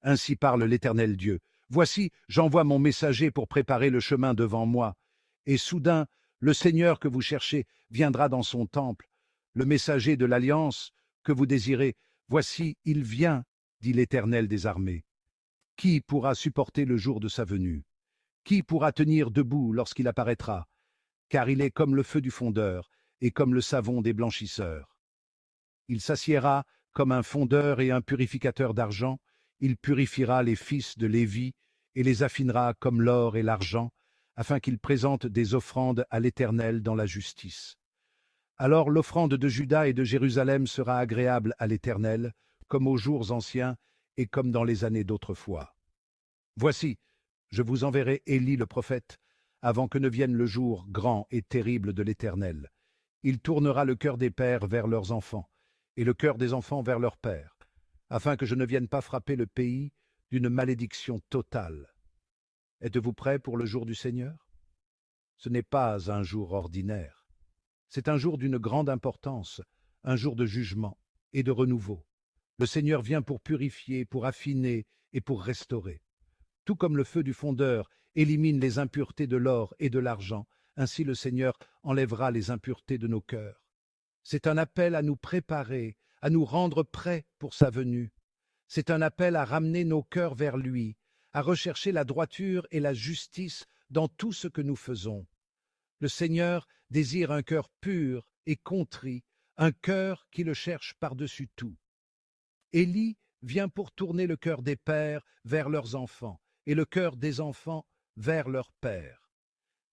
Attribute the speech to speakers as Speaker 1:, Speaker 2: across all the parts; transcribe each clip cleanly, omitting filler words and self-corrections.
Speaker 1: Ainsi parle l'Éternel Dieu. Voici, j'envoie mon messager pour préparer le chemin devant moi. Et soudain, le Seigneur que vous cherchez viendra dans son temple. Le messager de l'Alliance que vous désirez, voici, il vient, dit l'Éternel des armées. Qui pourra supporter le jour de sa venue? Qui pourra tenir debout lorsqu'il apparaîtra? Car il est comme le feu du fondeur et comme le savon des blanchisseurs. Il s'assiera comme un fondeur et un purificateur d'argent, il purifiera les fils de Lévi et les affinera comme l'or et l'argent, afin qu'ils présentent des offrandes à l'Éternel dans la justice. Alors l'offrande de Juda et de Jérusalem sera agréable à l'Éternel, comme aux jours anciens et comme dans les années d'autrefois. Voici, je vous enverrai Élie le prophète, avant que ne vienne le jour grand et terrible de l'Éternel. Il tournera le cœur des pères vers leurs enfants, et le cœur des enfants vers leurs pères, afin que je ne vienne pas frapper le pays d'une malédiction totale. Êtes-vous prêts pour le jour du Seigneur? Ce n'est pas un jour ordinaire. C'est un jour d'une grande importance, un jour de jugement et de renouveau. Le Seigneur vient pour purifier, pour affiner et pour restaurer. Tout comme le feu du fondeur élimine les impuretés de l'or et de l'argent, ainsi le Seigneur enlèvera les impuretés de nos cœurs. C'est un appel à nous préparer, à nous rendre prêts pour sa venue. C'est un appel à ramener nos cœurs vers lui, à rechercher la droiture et la justice dans tout ce que nous faisons. Le Seigneur désire un cœur pur et contrit, un cœur qui le cherche par-dessus tout. Élie vient pour tourner le cœur des pères vers leurs enfants et le cœur des enfants vers leurs pères.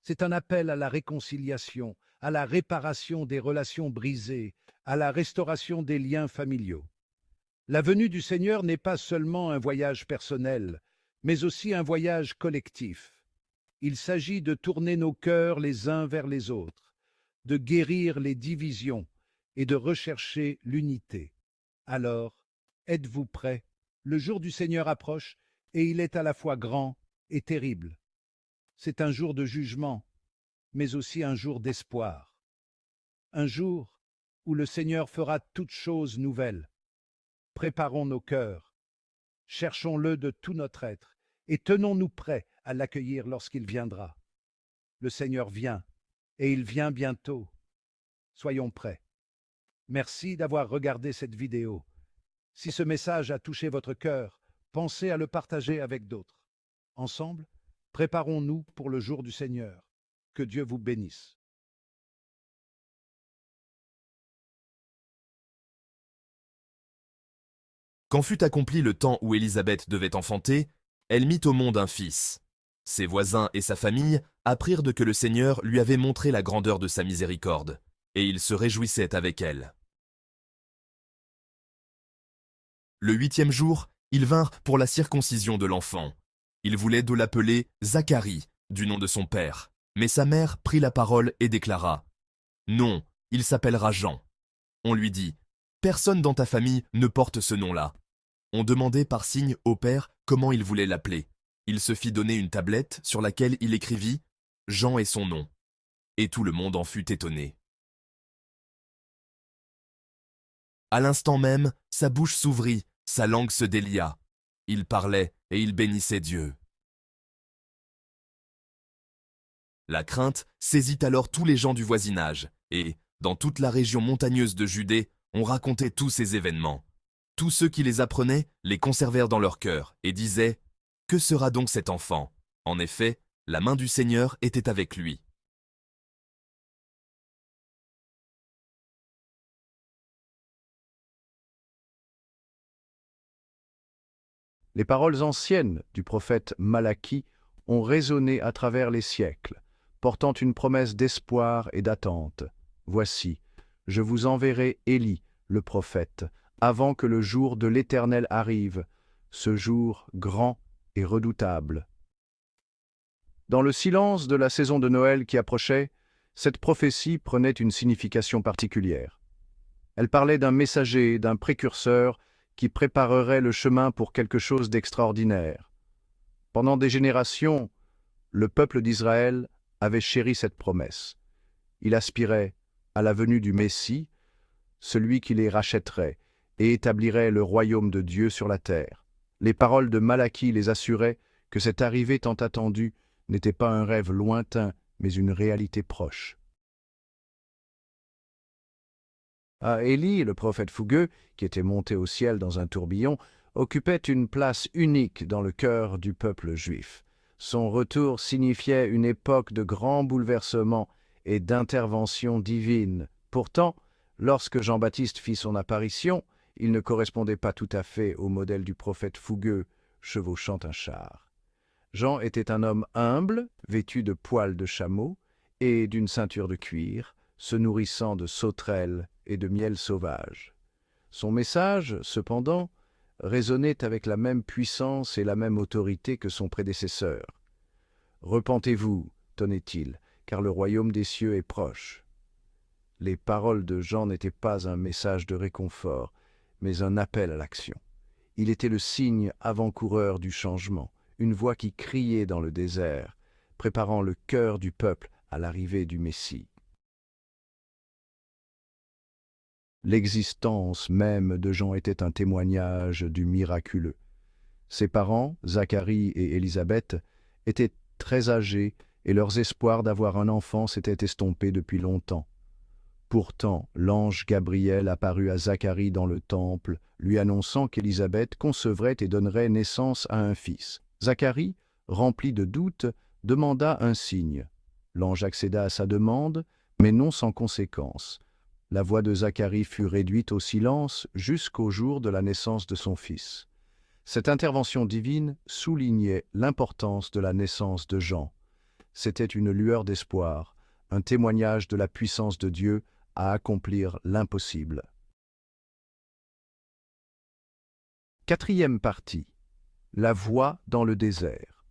Speaker 1: C'est un appel à la réconciliation, à la réparation des relations brisées, à la restauration des liens familiaux. La venue du Seigneur n'est pas seulement un voyage personnel, mais aussi un voyage collectif. Il s'agit de tourner nos cœurs les uns vers les autres, de guérir les divisions et de rechercher l'unité. Alors, êtes-vous prêts? Le jour du Seigneur approche, et il est à la fois grand et terrible. C'est un jour de jugement, mais aussi un jour d'espoir. Un jour où le Seigneur fera toutes choses nouvelles. Préparons nos cœurs, cherchons-le de tout notre être, et tenons-nous prêts à l'accueillir lorsqu'il viendra. Le Seigneur vient, et il vient bientôt. Soyons prêts. Merci d'avoir regardé cette vidéo. Si ce message a touché votre cœur, pensez à le partager avec d'autres. Ensemble, préparons-nous pour le jour du Seigneur. Que Dieu vous bénisse.
Speaker 2: Quand fut accompli le temps où Élisabeth devait enfanter, elle mit au monde un fils. Ses voisins et sa famille apprirent de que le Seigneur lui avait montré la grandeur de sa miséricorde, et ils se réjouissaient avec elle. Le 8e jour, ils vinrent pour la circoncision de l'enfant. Ils voulaient de l'appeler Zacharie, du nom de son père. Mais sa mère prit la parole et déclara « Non, il s'appellera Jean. » On lui dit « Personne dans ta famille ne porte ce nom-là. » On demandait par signe au père comment il voulait l'appeler. Il se fit donner une tablette sur laquelle il écrivit « Jean est son nom. » Et tout le monde en fut étonné. À l'instant même, sa bouche s'ouvrit, sa langue se délia. Il parlait et il bénissait Dieu. La crainte saisit alors tous les gens du voisinage, et, dans toute la région montagneuse de Judée, on racontait tous ces événements. Tous ceux qui les apprenaient les conservèrent dans leur cœur, et disaient « Que sera donc cet enfant ?» En effet, la main du Seigneur était avec lui.
Speaker 3: Les paroles anciennes du prophète Malachie ont résonné à travers les siècles, portant une promesse d'espoir et d'attente. Voici, je vous enverrai Élie, le prophète, avant que le jour de l'Éternel arrive, ce jour grand et redoutable. Dans le silence de la saison de Noël qui approchait, cette prophétie prenait une signification particulière. Elle parlait d'un messager, d'un précurseur qui préparerait le chemin pour quelque chose d'extraordinaire. Pendant des générations, le peuple d'Israël avait chéri cette promesse. Il aspirait à la venue du Messie, celui qui les rachèterait et établirait le royaume de Dieu sur la terre. Les paroles de Malachie les assuraient que cette arrivée tant attendue n'était pas un rêve lointain, mais une réalité proche. Élie, le prophète fougueux, qui était monté au ciel dans un tourbillon, occupait une place unique dans le cœur du peuple juif. Son retour signifiait une époque de grands bouleversements et d'intervention divine. Pourtant, lorsque Jean-Baptiste fit son apparition, il ne correspondait pas tout à fait au modèle du prophète fougueux chevauchant un char. Jean était un homme humble, vêtu de poils de chameau et d'une ceinture de cuir, se nourrissant de sauterelles et de miel sauvage. Son message, cependant, résonnait avec la même puissance et la même autorité que son prédécesseur. « Repentez-vous, tonnait-il, car le royaume des cieux est proche. » Les paroles de Jean n'étaient pas un message de réconfort, mais un appel à l'action. Il était le signe avant-coureur du changement, une voix qui criait dans le désert, préparant le cœur du peuple à l'arrivée du Messie. L'existence même de Jean était un témoignage du miraculeux. Ses parents, Zacharie et Élisabeth, étaient très âgés et leurs espoirs d'avoir un enfant s'étaient estompés depuis longtemps. Pourtant, l'ange Gabriel apparut à Zacharie dans le temple, lui annonçant qu'Élisabeth concevrait et donnerait naissance à un fils. Zacharie, rempli de doutes, demanda un signe. L'ange accéda à sa demande, mais non sans conséquence. La voix de Zacharie fut réduite au silence jusqu'au jour de la naissance de son fils. Cette intervention divine soulignait l'importance de la naissance de Jean. C'était une lueur d'espoir, un témoignage de la puissance de Dieu à accomplir l'impossible. Quatrième partie. La voix dans le désert.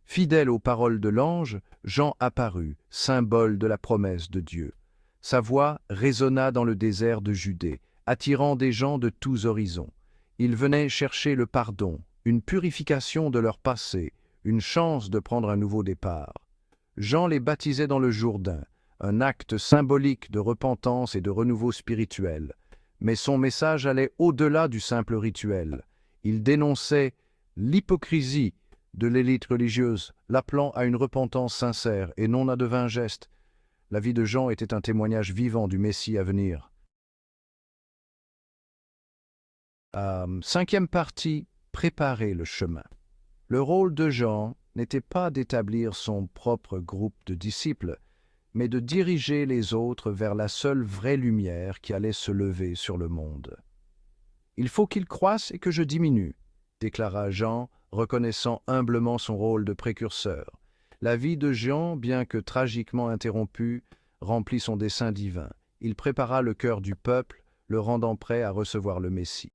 Speaker 3: Fidèle aux paroles de l'ange, Jean apparut, symbole de la promesse de Dieu. Sa voix résonna dans le désert de Judée, attirant des gens de tous horizons. Ils venaient chercher le pardon, une purification de leur passé, une chance de prendre un nouveau départ. Jean les baptisait dans le Jourdain, un acte symbolique de repentance et de renouveau spirituel. Mais son message allait au-delà du simple rituel. Il dénonçait l'hypocrisie de l'élite religieuse, l'appelant à une repentance sincère et non à de vains gestes. La vie de Jean était un témoignage vivant du Messie à venir. Cinquième partie, préparer le chemin. Le rôle de Jean n'était pas d'établir son propre groupe de disciples, mais de diriger les autres vers la seule vraie lumière qui allait se lever sur le monde. « Il faut qu'il croisse et que je diminue », déclara Jean, reconnaissant humblement son rôle de précurseur. La vie de Jean, bien que tragiquement interrompue, remplit son dessein divin. Il prépara le cœur du peuple, le rendant prêt à recevoir le Messie.